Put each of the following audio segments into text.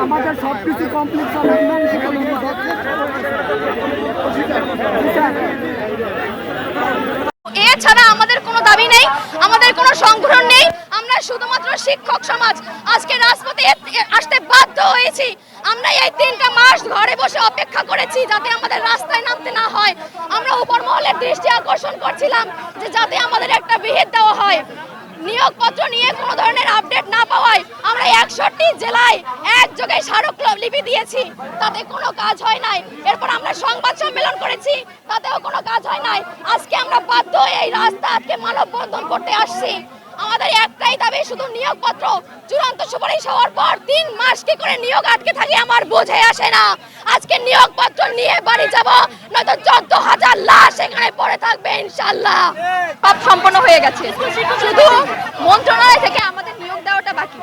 আমাদের সবকিছু কমপ্লিট এছাড়া আমাদের কোনো দাবি নেই, আমাদের কোনো সংগঠন নেই। আমরা শুধুমাত্র শিক্ষক সমাজ আজকে রাজপথে আসতে বাধ্য হয়েছি। আমরা এই 3টা মাস ঘরে বসে অপেক্ষা করেছি যাতে আমাদের রাস্তায় নামতে না হয়। আমরা উপর মহলের দৃষ্টি আকর্ষণ করছিলাম যে যাতে আমাদের একটা বিহিত দেওয়া হয়। নিয়োগপত্র নিয়ে কোনো ধরনের আপডেট না পাওয়ায় আমরা 61টি জেলায় একযোগে স্মারকলিপি দিয়েছি, তাতে কোনো কাজ হয় নাই। এরপর আমরা সংবাদ সম্মেলন করেছি, তাতেও কোনো কাজ হয় নাই। আজকে আমরা বাধ্য হয়ে এই রাস্তা আজকে মানববন্ধন করতে আসছি। আমাদের একটাই দাবি, শুধু নিয়োগপত্র। চূড়ান্ত সুপারিশ হওয়ার পর 3 মাস কি করে নিয়োগ আটকে থাকে আমার বোঝে আসে না। আজকে নিয়োগপত্র নিয়ে বাড়ি যাব, নয়তো 14,000 লাশ এখানে পড়ে থাকবে ইনশাআল্লাহ। সব সম্পন্ন হয়ে গেছে, শুধু মন্ত্রণালয় থেকে আমাদের নিয়োগ দেওয়াটা বাকি।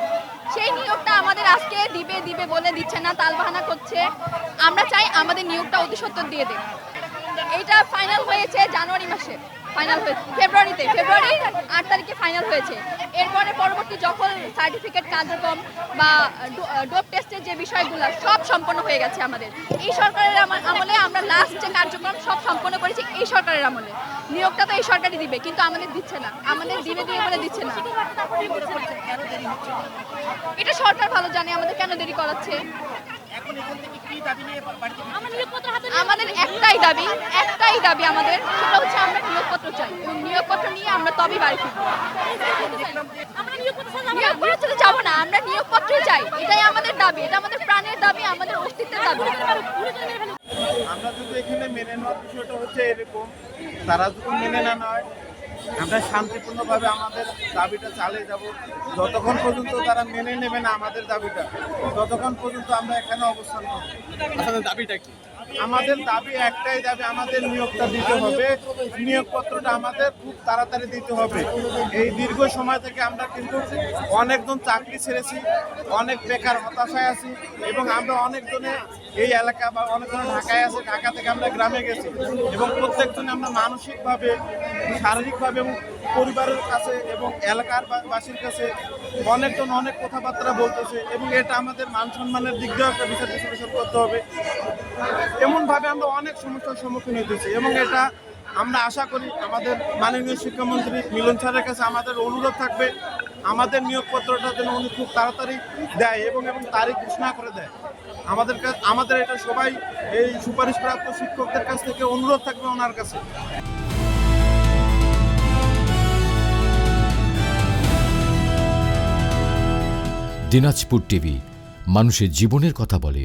সেই নিয়োগটা আমাদের আজকে দিবে বলে দিচ্ছে না, তালবাহানা করছে। আমরা চাই আমাদের নিয়োগটা অতি সত্বর দিয়ে দেয়। এইটা ফাইনাল হয়েছে জানুয়ারি মাসে, ফাইনাল হয়েছে ফেব্রুয়ারি 8 তারিখে ফাইনাল হয়েছে। এরপরে পরবর্তী যখন সার্টিফিকেট কার্যক্রম বা ডোপ টেস্টের যে বিষয়গুলো সব সম্পন্ন হয়ে গেছে আমাদের। এই সরকারের আমলে আমরা লাস্ট যে কার্যক্রম সব সম্পন্ন করেছি এই সরকারের আমলে। নিয়োগটা তো এই সরকারই দিবে, কিন্তু আমাদের দিচ্ছে না, আমাদের দিবে বলে দিচ্ছে না। এটা সরকার ভালো জানে আমাদের কেন দেরি করাচ্ছে। আমাদের একটাই দাবি আমাদের, সেটা হচ্ছে আমরা নিয়োগপত্র চাই এবং নিয়োগপত্র নিয়ে আমরা তবেই বাড়ি ফিরবো। নিয়োগপত্র যাবো না, আমরা নিয়োগপত্র চাই, এটাই আমাদের দাবি, এটা আমাদের প্রাণের দাবি, আমাদের অস্তিত্বের দাবি। আমরা যদি এখানে মেনে নেওয়ার বিষয়টা হচ্ছে এরকম, তারা যদি মেনে না নেয় আমরা শান্তিপূর্ণভাবে আমাদের দাবিটা চালিয়ে যাব। যতক্ষণ পর্যন্ত তারা মেনে নেবে না আমাদের দাবিটা, ততক্ষণ পর্যন্ত আমরা এখানে অবস্থান করব। আসলে দাবিটা কি? আমাদের দাবি একটাই দাবি, আমাদের নিয়োগটা দিতে হবে। নিয়োগপত্রটা আমাদের খুব তাড়াতাড়ি দিতে হবে। এই দীর্ঘ সময় থেকে আমরা কিন্তু অনেকজন চাকরি ছেড়েছি, অনেক বেকার হতাশায় আছি এবং আমরা অনেকজনে এই এলাকা বা অনেকজন ঢাকায় আছে, ঢাকা থেকে আমরা গ্রামে গেছি এবং প্রত্যেকজনে আমরা মানসিকভাবে, শারীরিকভাবে এবং পরিবারের কাছে এবং এলাকার বাসীর কাছে অনেকজন অনেক কথাবার্তা বলতেছে এবং এটা আমাদের মান সম্মানের দিক দিয়েও একটা বিচার বিশ্লেষণ করতে হবে। এমনভাবে আমরা অনেক সমস্যার সম্মুখীন হতেছি এবং এটা আমরা আশা করি আমাদের মাননীয় শিক্ষামন্ত্রী মিলন স্যারের কাছে আমাদের অনুরোধ থাকবে আমাদের নিয়োগপত্রটা যেন উনি খুব তাড়াতাড়ি দেয় এবং তারিখ ঘোষণা করে দেয়। আমাদের এটা সবাই এই সুপারিশপ্রাপ্ত শিক্ষকদের কাছ থেকে অনুরোধ থাকবে ওনার কাছে। দিনাজপুর টিভি, মানুষের জীবনের কথা বলে।